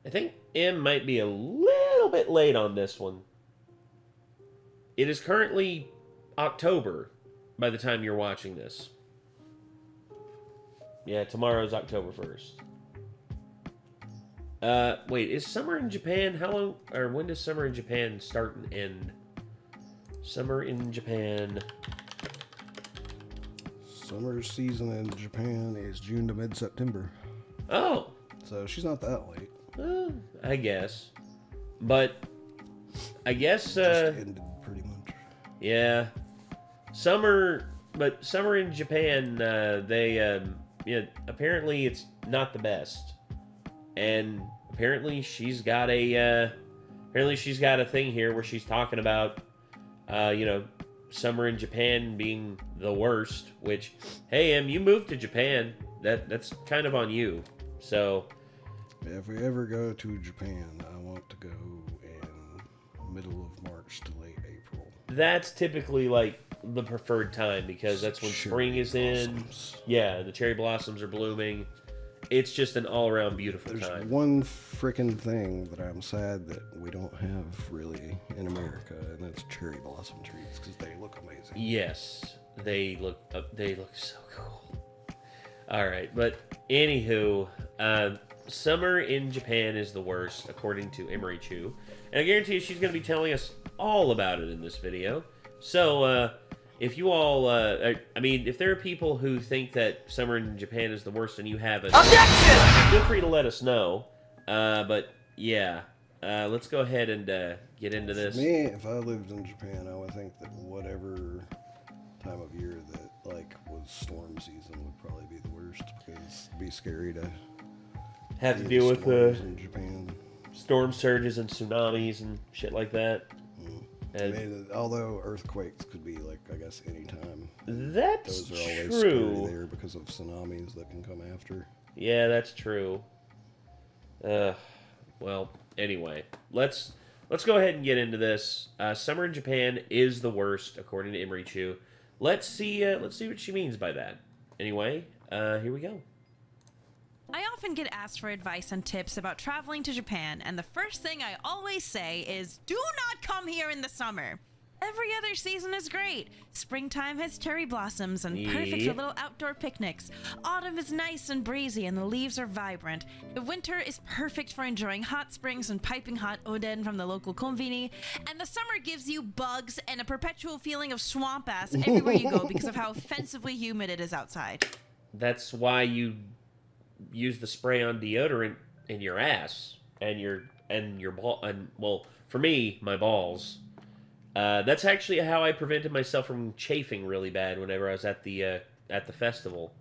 I think M might be a little bit late on this one. It is currently October by the time you're watching this. Yeah, tomorrow's October 1st. Wait, is summer in Japan? How long, or when does summer in Japan start and end? Summer in Japan. Summer season in Japan is June to mid-September. Oh. So she's not that late. I guess. But, I guess, Just ended pretty much. Yeah. Summer in Japan, apparently it's not the best. And apparently she's got a thing here where she's talking about, summer in Japan being the worst, which, hey, you moved to Japan. That's kind of on you. So, if we ever go to Japan, I want to go in middle of March to late April. That's typically like the preferred time because that's when spring is in. Yeah, the cherry blossoms are blooming. It's just an all-around beautiful time. There's one freaking thing that I'm sad that we don't have really in America, and that's cherry blossom trees because they look amazing. Yes, they look so cool. All right, but anywho, summer in Japan is the worst according to Emery Chu, and I guarantee you she's going to be telling us all about it in this video. So, if you all, if there are people who think that summer in Japan is the worst and you haven't, feel free to let us know. But yeah, let's go ahead and get into this. For me, if I lived in Japan, I would think that whatever time of year that was storm season would probably be the worst because it'd be scary to have to deal with in Japan. Storm surges and tsunamis and shit like that. Although earthquakes could be I guess anytime. That's Those are always true. Scary there because of tsunamis that can come after. Yeah, that's true. Well, anyway, let's go ahead and get into this. Summer in Japan is the worst, according to Emery Chu. Let's see what she means by that. Anyway, here we go. I often get asked for advice and tips about traveling to Japan, and the first thing I always say is, do not come here in the summer. Every other season is great. Springtime has cherry blossoms and perfect for little outdoor picnics. Autumn is nice and breezy and the leaves are vibrant. The winter is perfect for enjoying hot springs and piping hot oden from the local konbini. And the summer gives you bugs and a perpetual feeling of swamp ass everywhere you go because of how offensively humid it is outside. That's why you use the spray on deodorant in your ass and your ball, and well, for me, my balls. That's actually how I prevented myself from chafing really bad whenever I was at the festival,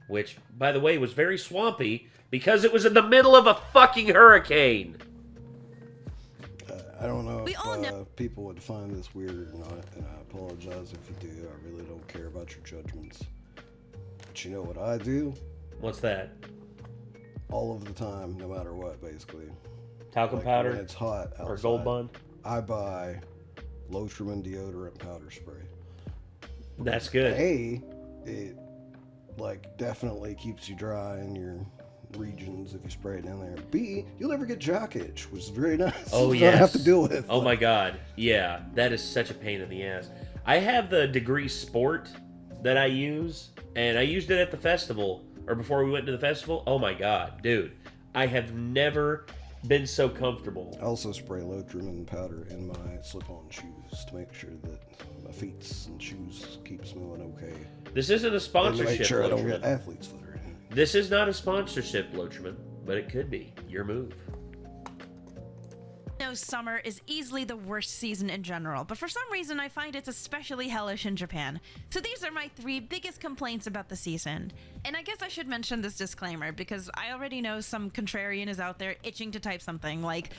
which, by the way, was very swampy because it was in the middle of a fucking hurricane. I don't know if people would find this weird or not, and I apologize if you do. I really don't care about your judgments. But you know what I do? What's that? All of the time, no matter what, basically. Talcum powder? When it's hot outside, or Gold Bond? I buy Lotrimin deodorant powder spray. That's good. A, it definitely keeps you dry in your regions if you spray it down there. B, you'll never get jock itch, which is very nice. Oh, you don't have to deal with. Oh my god. Yeah, that is such a pain in the ass. I have the Degree Sport that I use, and I used it at the festival, or before we went to the festival. Oh my god, dude. I have never been so comfortable. I also spray Lotrimin powder in my slip-on shoes to make sure that my feet and shoes keep smelling okay. This isn't a sponsorship, and to make sure I don't Lotrimin. get athlete's foot or anything. This is not a sponsorship, Lotrimin, but it could be. Your move. I know summer is easily the worst season in general, but for some reason I find it's especially hellish in Japan. So these are my 3 biggest complaints about the season. And I guess I should mention this disclaimer because I already know some contrarian is out there itching to type something like,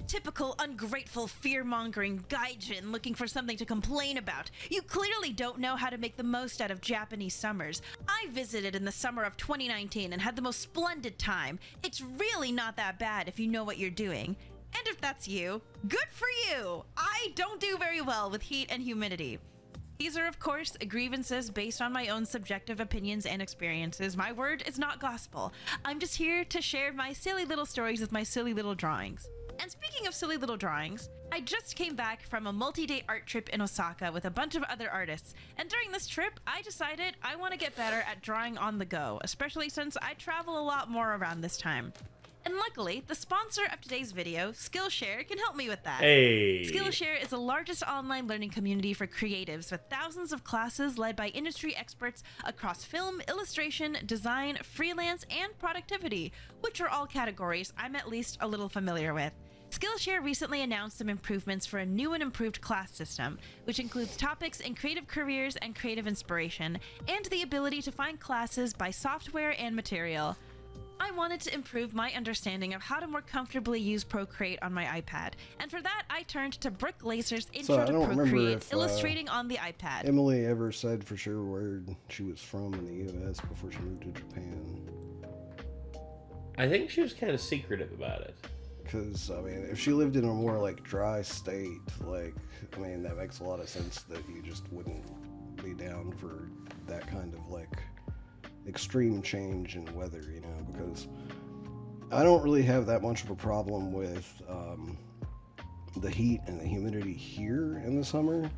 typical ungrateful fear-mongering gaijin looking for something to complain about. You clearly don't know how to make the most out of Japanese summers. I visited in the summer of 2019 and had the most splendid time. It's really not that bad if you know what you're doing. And if that's you, good for you! I don't do very well with heat and humidity. These are, of course, grievances based on my own subjective opinions and experiences. My word is not gospel. I'm just here to share my silly little stories with my silly little drawings. And speaking of silly little drawings, I just came back from a multi-day art trip in Osaka with a bunch of other artists. And during this trip, I decided I want to get better at drawing on the go, especially since I travel a lot more around this time. And luckily, the sponsor of today's video, Skillshare, can help me with that. Hey. Skillshare is the largest online learning community for creatives with thousands of classes led by industry experts across film, illustration, design, freelance, and productivity, which are all categories I'm at least a little familiar with. Skillshare recently announced some improvements for a new and improved class system, which includes topics in creative careers and creative inspiration, and the ability to find classes by software and material. I wanted to improve my understanding of how to more comfortably use Procreate on my iPad, and for that I turned to Brick Lacer's Intro to Procreate, illustrating on the iPad. Emily ever said for sure where she was from in the U.S. before she moved to Japan. I think she was kind of secretive about it. Because, I mean, if she lived in a more, like, dry state, like, I mean, that makes a lot of sense that you just wouldn't be down for that kind of, like, extreme change in weather, you know, because I don't really have that much of a problem with the heat and the humidity here in the summer.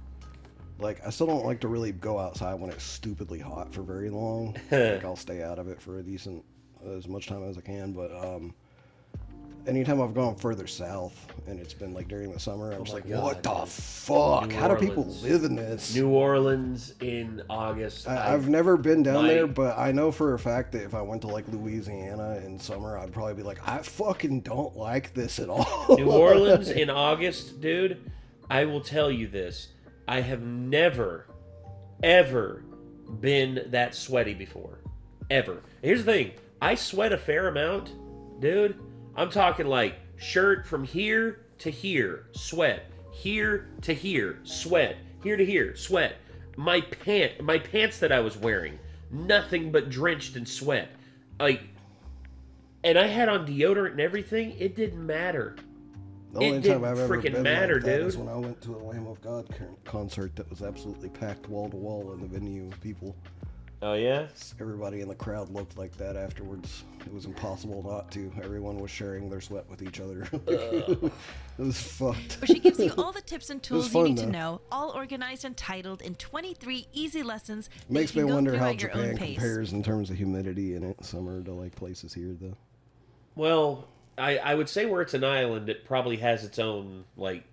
Like, I still don't like to really go outside when it's stupidly hot for very long. Like, I'll stay out of it for as much time as I can, but anytime I've gone further south and it's been like during the summer, I'm just like, God, what the fuck? How do people live in this? New Orleans in August. I've never been down there, but I know for a fact that if I went to like Louisiana in summer, I'd probably be like, I fucking don't like this at all. New Orleans in August, dude, I will tell you this. I have never, ever been that sweaty before. Ever. Here's the thing. I sweat a fair amount, dude. I'm talking like shirt from here to here, sweat. Here to here, sweat. Here to here, sweat. My pants that I was wearing, nothing but drenched in sweat. Like, and I had on deodorant and everything. It didn't matter. The only time I've ever been matter, like that dude. is when I went to a Lamb of God concert that was absolutely packed wall to wall in the venue with people. Oh, yeah? Everybody in the crowd looked like that afterwards. It was impossible not to. Everyone was sharing their sweat with each other. It was fucked. Where she gives you all the tips and tools fun, you need though. to know, all organized and titled in 23 easy lessons. Makes that you me can go wonder through how at your own Japan pace. compares in terms of humidity in summer to like places here, though. Well, I would say where it's an island, it probably has its own, like,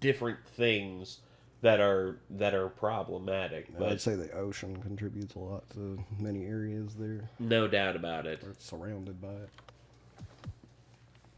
different things that are problematic. But I'd say the ocean contributes a lot to many areas there. no doubt about it. Or it's surrounded by it.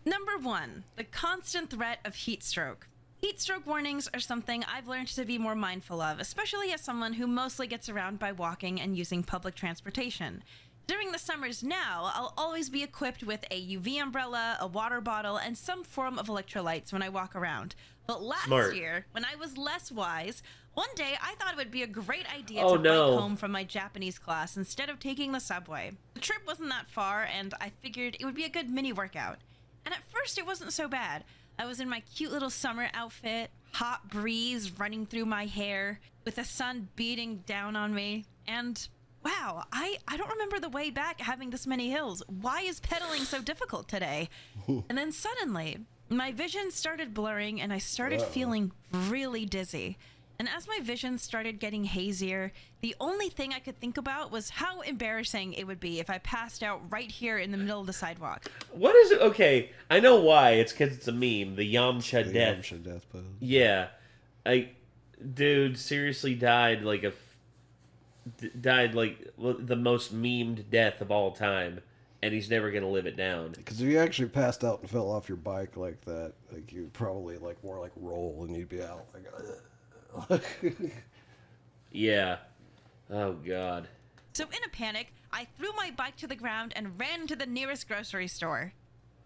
Number 1, the constant threat of heat stroke. Heat stroke warnings are something I've learned to be more mindful of, especially as someone who mostly gets around by walking and using public transportation. During the summers now, I'll always be equipped with a UV umbrella, a water bottle, and some form of electrolytes when I walk around. But last year, when I was less wise, one day I thought it would be a great idea to bike home from my Japanese class instead of taking the subway. The trip wasn't that far, and I figured it would be a good mini workout. And at first it wasn't so bad. I was in my cute little summer outfit, hot breeze running through my hair, with the sun beating down on me, and wow, I don't remember the way back having this many hills. Why is pedaling so difficult today? And then suddenly, my vision started blurring and I started feeling really dizzy. And as my vision started getting hazier, the only thing I could think about was how embarrassing it would be if I passed out right here in the middle of the sidewalk. What is it? Okay, I know why. It's because it's a meme. The Yamcha The death. Yamcha death pose. Yeah. Dude seriously died like the most memed death of all time, and he's never gonna live it down. Because if you actually passed out and fell off your bike like that, like you'd probably like more like roll and you'd be out like. Yeah. Oh God. So in a panic, I threw my bike to the ground and ran to the nearest grocery store.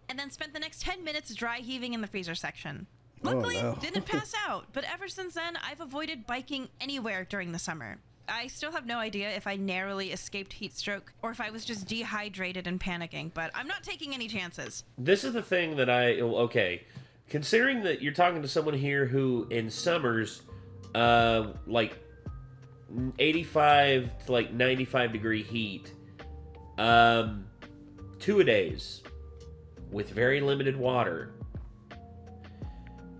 And then spent the next 10 minutes dry heaving in the freezer section. Luckily, didn't pass out, but ever since then, I've avoided biking anywhere during the summer. I still have no idea if I narrowly escaped heat stroke or if I was just dehydrated and panicking, but I'm not taking any chances. This is the thing that considering that you're talking to someone here who in summers, like 85 to like 95 degree heat, 2-a-days with very limited water.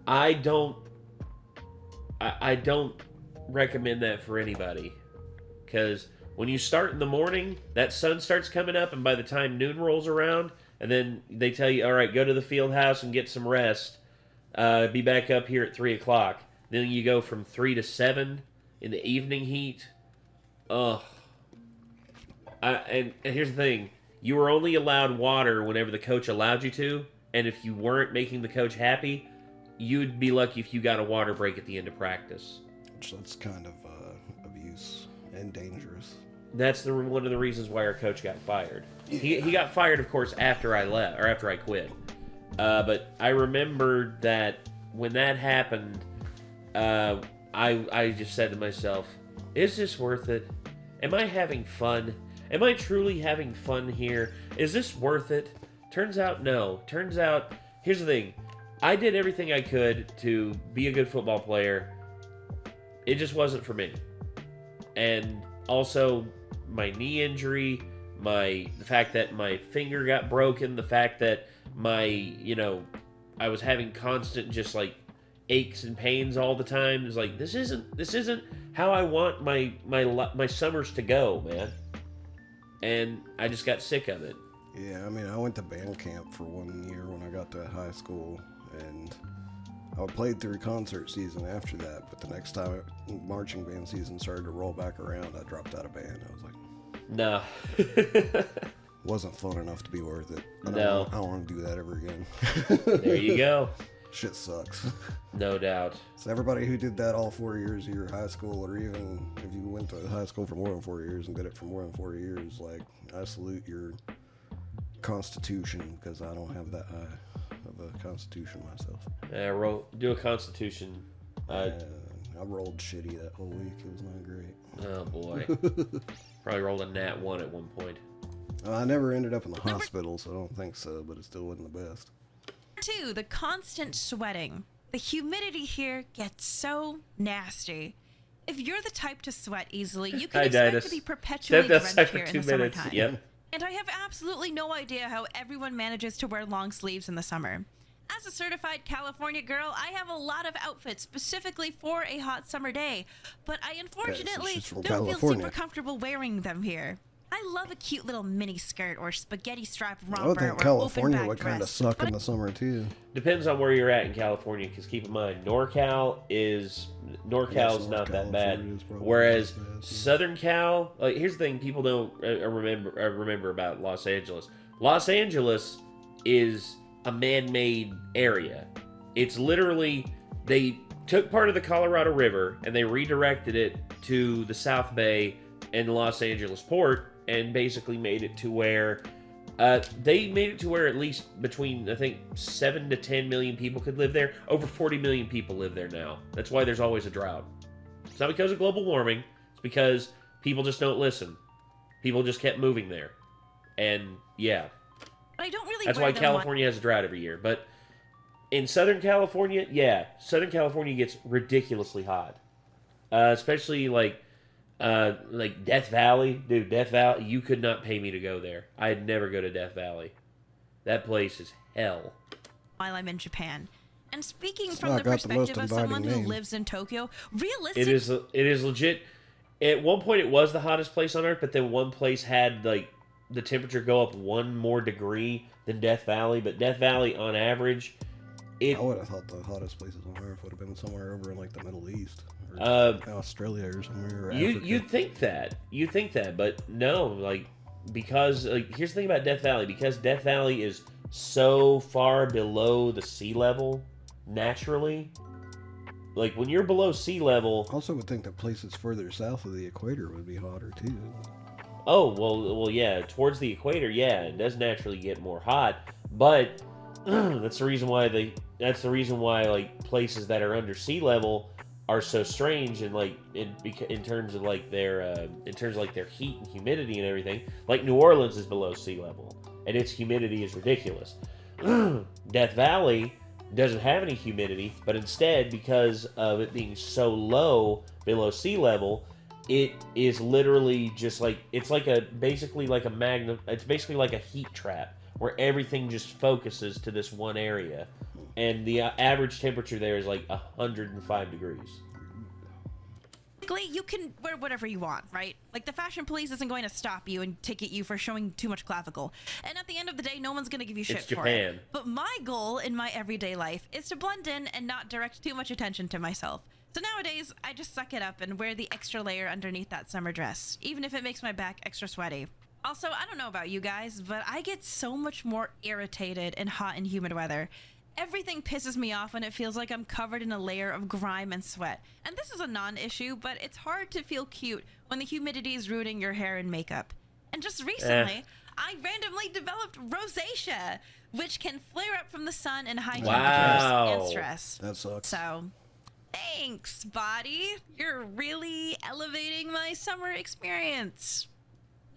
I don't recommend that for anybody, because when you start in the morning, that sun starts coming up, and by the time noon rolls around, and then they tell you, all right, go to the field house and get some rest, be back up here at 3 o'clock. Then you go from 3 to 7 in the evening heat. Ugh. And here's the thing. You were only allowed water whenever the coach allowed you to, and if you weren't making the coach happy, you'd be lucky if you got a water break at the end of practice. Which that's kind of abuse and dangerous. That's one of the reasons why our coach got fired. He got fired, of course, after I left, or after I quit. But I remembered that when that happened, I just said to myself, is this worth it? Am I having fun? Am I truly having fun here? Is this worth it? Turns out, no. Turns out, here's the thing. I did everything I could to be a good football player. It just wasn't for me. And also, my knee injury, the fact that my finger got broken, the fact that I was having constant just like aches and pains all the time. It's like, this isn't how I want my summers to go, man. And I just got sick of it. Yeah, I mean, I went to band camp for 1 year when I got to high school, and I played through concert season after that, but the next time marching band season started to roll back around, I dropped out of band. I was like, no. Wasn't fun enough to be worth it. I don't want to do that ever again. There you go. Shit sucks. No doubt. So everybody who did that all 4 years of your high school, or even if you went to high school for more than 4 years and did it for more than 4 years, like, I salute your constitution, because I don't have that high of a constitution myself. Do a constitution. I rolled shitty that whole week. It was not great. Oh boy. Probably rolled a nat 1 at one point. I never ended up in the hospital, so I don't think so, but it still wasn't the best. 2, the constant sweating. The humidity here gets so nasty. If you're the type to sweat easily, you can expect to be perpetually drenched here in the summertime. Yep. And I have absolutely no idea how everyone manages to wear long sleeves in the summer. As a certified California girl, I have a lot of outfits specifically for a hot summer day, but I unfortunately don't feel super comfortable wearing them here. I love a cute little mini skirt or spaghetti strap romper. I would think or California open would kind of suck in the summer too. Depends on where you're at in California, because keep in mind, NorCal is not that bad. Whereas Southern Cal, like, here's the thing people don't remember about Los Angeles. Los Angeles is a man-made area. It's literally, they took part of the Colorado River and they redirected it to the South Bay and Los Angeles port, and basically made it to where at least between, I think, 7 to 10 million people could live there. Over 40 million people live there now. That's why there's always a drought. It's not because of global warming. It's because people just don't listen. People just kept moving there. And, yeah. I don't really. That's why California has a drought every year. But in Southern California, Southern California gets ridiculously hot. Especially, like Death Valley. Dude, Death Valley, you could not pay me to go there. I'd never go to Death Valley. That place is hell. While I'm in Japan. And speaking from the perspective of someone who lives in Tokyo, realistically... It is legit. At one point, it was the hottest place on Earth, but then one place had, like, the temperature go up 1 more degree than Death Valley. But Death Valley, on average... I would have thought the hottest places on Earth would have been somewhere over in, like, the Middle East. Australia or somewhere. Or you'd think that, but no, like, because here's the thing about Death Valley, because Death Valley is so far below the sea level naturally, like when you're below sea level. Also would think that places further south of the equator would be hotter too. Oh well, yeah, towards the equator, yeah, it does naturally get more hot, but that's the reason why like places that are under sea level are so strange, and like in terms of like their heat and humidity and everything. Like New Orleans is below sea level, and its humidity is ridiculous. Death Valley doesn't have any humidity, but instead, because of it being so low below sea level, it is literally just like, it's like basically like a heat trap where everything just focuses to this one area. And the average temperature there is like 105 degrees. You can wear whatever you want, right? Like, the fashion police isn't going to stop you and ticket you for showing too much clavicle. And at the end of the day, no one's going to give you shit It's for Japan. it. But my goal in my everyday life is to blend in and not direct too much attention to myself. So nowadays, I just suck it up and wear the extra layer underneath that summer dress, even if it makes my back extra sweaty. Also, I don't know about you guys, but I get so much more irritated in hot and humid weather. Everything pisses me off when it feels like I'm covered in a layer of grime and sweat. And this is a non-issue, but it's hard to feel cute when the humidity is ruining your hair and makeup. And just recently, I randomly developed rosacea, which can flare up from the sun and high temperatures and stress. That sucks. So, thanks, body. You're really elevating my summer experience.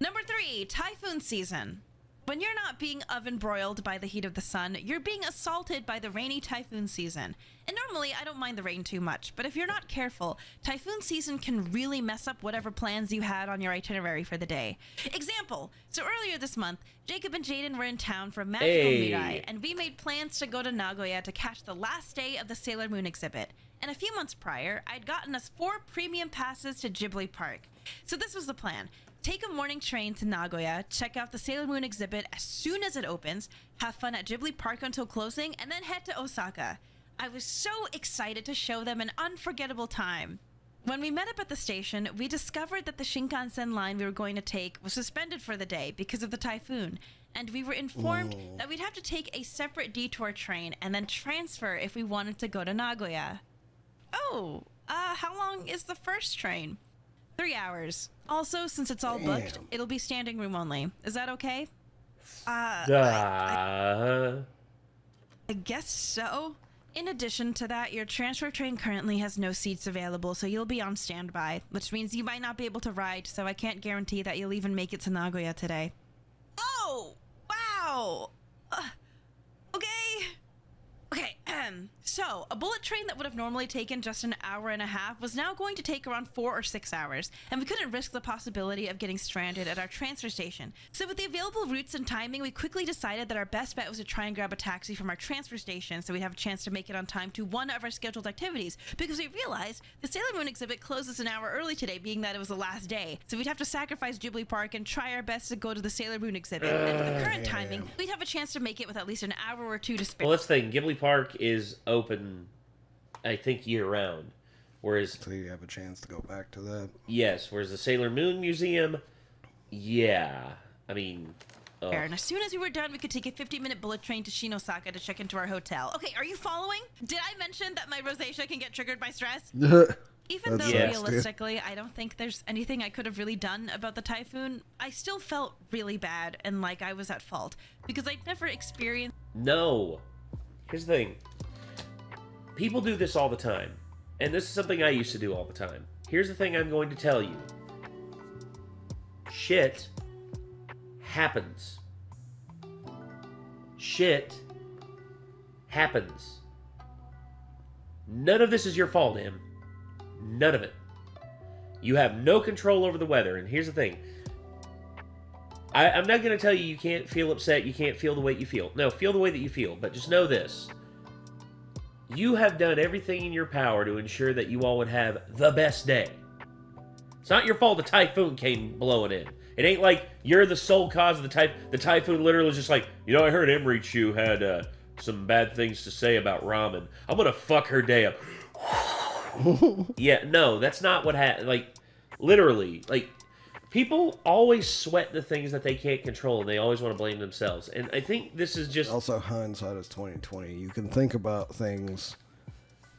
Number 3, typhoon season. When you're not being oven broiled by the heat of the sun, you're being assaulted by the rainy typhoon season. And normally, I don't mind the rain too much, but if you're not careful, typhoon season can really mess up whatever plans you had on your itinerary for the day. Example, so earlier this month, Jacob and Jaden were in town for a magical mirai, and we made plans to go to Nagoya to catch the last day of the Sailor Moon exhibit. And a few months prior, I'd gotten us 4 premium passes to Ghibli Park. So this was the plan. Take a morning train to Nagoya, check out the Sailor Moon exhibit as soon as it opens, have fun at Ghibli Park until closing, and then head to Osaka. I was so excited to show them an unforgettable time. When we met up at the station, we discovered that the Shinkansen line we were going to take was suspended for the day because of the typhoon, and we were informed that we'd have to take a separate detour train and then transfer if we wanted to go to Nagoya. Oh, how long is the first train? 3 hours. Also, since it's all booked, it'll be standing room only. Is that okay? I guess so. In addition to that, your transfer train currently has no seats available, so you'll be on standby, which means you might not be able to ride, so I can't guarantee that you'll even make it to Nagoya today. Oh! Wow! Okay. Okay, so a bullet train that would have normally taken just an hour and a half was now going to take around 4 or 6 hours, and we couldn't risk the possibility of getting stranded at our transfer station. So with the available routes and timing, we quickly decided that our best bet was to try and grab a taxi from our transfer station so we'd have a chance to make it on time to one of our scheduled activities, because we realized the Sailor Moon exhibit closes an hour early today, being that it was the last day. So we'd have to sacrifice Ghibli Park and try our best to go to the Sailor Moon exhibit. And with the current timing, we'd have a chance to make it with at least an hour or 2 to spare. Well, let's think. Ghibli Park is open, I think, year-round. Whereas... So you have a chance to go back to that? Yes, whereas the Sailor Moon Museum, yeah. I mean... And as soon as we were done, we could take a 50-minute bullet train to Shinosaka to check into our hotel. Okay, are you following? Did I mention that my rosacea can get triggered by stress? Even though realistically, I don't think there's anything I could have really done about the typhoon, I still felt really bad and like I was at fault because I'd never experienced... No. Here's the thing. People do this all the time. And this is something I used to do all the time. Here's the thing I'm going to tell you. Shit happens. Shit happens. None of this is your fault, Em. None of it. You have no control over the weather. And here's the thing. I'm not going to tell you can't feel upset, you can't feel the way you feel. No, feel the way that you feel. But just know this. You have done everything in your power to ensure that you all would have the best day. It's not your fault the typhoon came blowing in. It ain't like you're the sole cause of the typhoon. The typhoon literally was just like, you know, I heard Emrichu had some bad things to say about ramen. I'm going to fuck her day up. Yeah, no, that's not what happened. Like, literally, like, people always sweat the things that they can't control, and they always want to blame themselves. And I think this is just... Also, hindsight is 20/20. You can think about things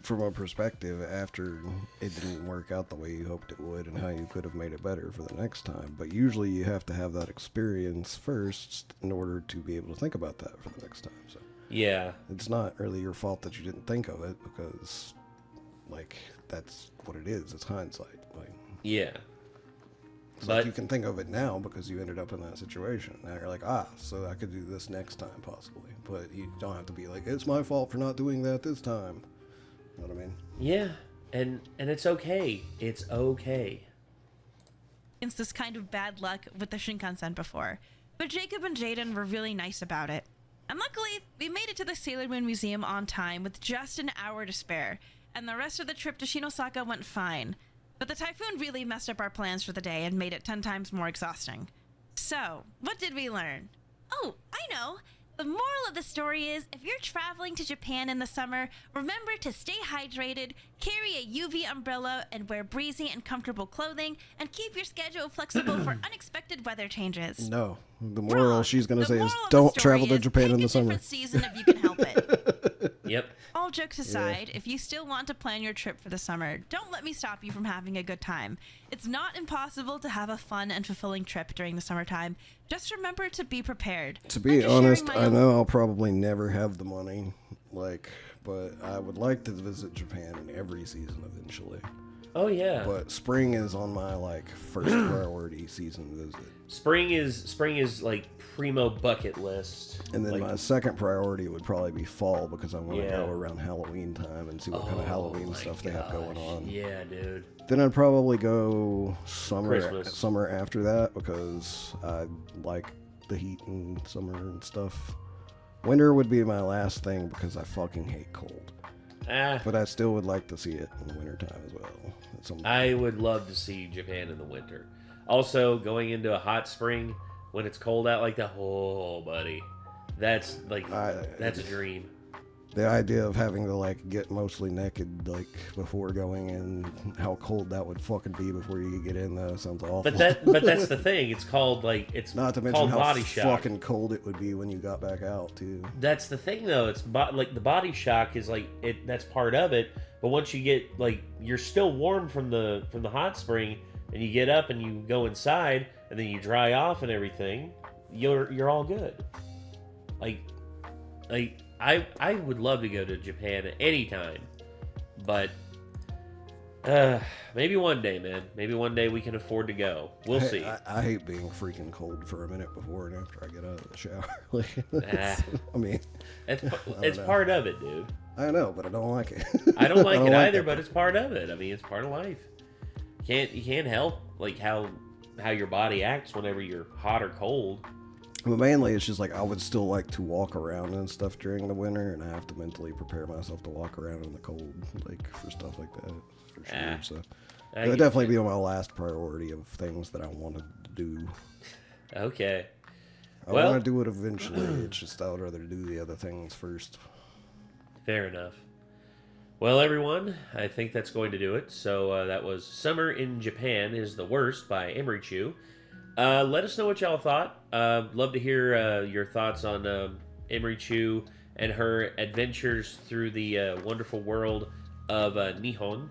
from a perspective after it didn't work out the way you hoped it would and how you could have made it better for the next time. But usually you have to have that experience first in order to be able to think about that for the next time. So yeah. It's not really your fault that you didn't think of it because, like, that's what it is. It's hindsight. Like, yeah. But like you can think of it now because you ended up in that situation. Now you're like, so I could do this next time possibly. But you don't have to be like, it's my fault for not doing that this time. You know what I mean? Yeah, and it's okay. It's okay. experienced this kind of bad luck with the Shinkansen before, but Jacob and Jaden were really nice about it. And luckily, we made it to the Sailor Moon Museum on time with just an hour to spare, and the rest of the trip to Shinosaka went fine. But the typhoon really messed up our plans for the day and made it 10 times more exhausting. So, what did we learn? Oh, I know! The moral of the story is, if you're traveling to Japan in the summer, remember to stay hydrated, carry a UV umbrella, and wear breezy and comfortable clothing, and keep your schedule flexible for unexpected weather changes. No. The moral she's going to say is moral of the don't story travel to is Japan pick in the a summer. different season if you can help it. Yep. All jokes aside, if you still want to plan your trip for the summer, don't let me stop you from having a good time. It's not impossible to have a fun and fulfilling trip during the summertime. Just remember to be prepared. To be I'm just honest, sharing my I own- know I'll probably never have the money, but I would like to visit Japan in every season eventually. Oh yeah. But spring is on my first priority season visit. Spring is like primo bucket list. And then like, my second priority would probably be fall because I want to Yeah. go around Halloween time and see what kind of Halloween my stuff they have going gosh. on. Yeah, dude. Then I'd probably go Christmas. summer after that because I like the heat and summer and stuff. Winter would be my last thing because I fucking hate cold. But I still would like to see it in the wintertime as well. I would love to see Japan in the winter. Also, going into a hot spring when it's cold out like that, oh, buddy. That's that's a dream. The idea of having to get mostly naked before going in, how cold that would fucking be before you could get in, though sounds awful. But that's the thing. It's called it's not to mention called how body shock. fucking cold it would be when you got back out too. That's the thing though. It's the body shock is that's part of it. But once you get you're still warm from the hot spring, and you get up and you go inside, and then you dry off and everything, you're all good. I would love to go to Japan at any time, but maybe one day, man. Maybe one day we can afford to go. We'll see. I hate being freaking cold for a minute before and after I get out of the shower. I mean, it's part of it, dude. I know, but I don't like it. I don't like it either, but it's part of it. I mean, it's part of life. You can't help how your body acts whenever you're hot or cold. But mainly, it's just I would still like to walk around and stuff during the winter, and I have to mentally prepare myself to walk around in the cold, for stuff like that, for sure. So it would definitely be on my last priority of things that I wanted to do. Okay. I want to do it eventually. It's just I would rather do the other things first. Fair enough. Well, everyone, I think that's going to do it. So that was Summer in Japan is the Worst by Emery Chu. Let us know what y'all thought. Love to hear your thoughts on Emery Chu and her adventures through the wonderful world of Nippon,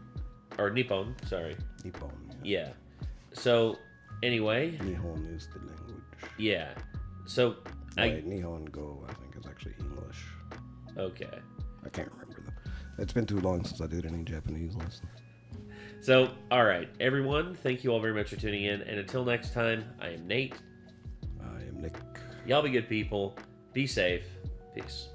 sorry. Nippon. Yeah. So, anyway. Nihon is the language. Yeah. So, Nihon Go, I think, is actually English. Okay. I can't remember them. It's been too long since I did any Japanese lessons. So, all right, everyone, thank you all very much for tuning in. And until next time, I am Nate. I am Nick. Y'all be good people. Be safe. Peace.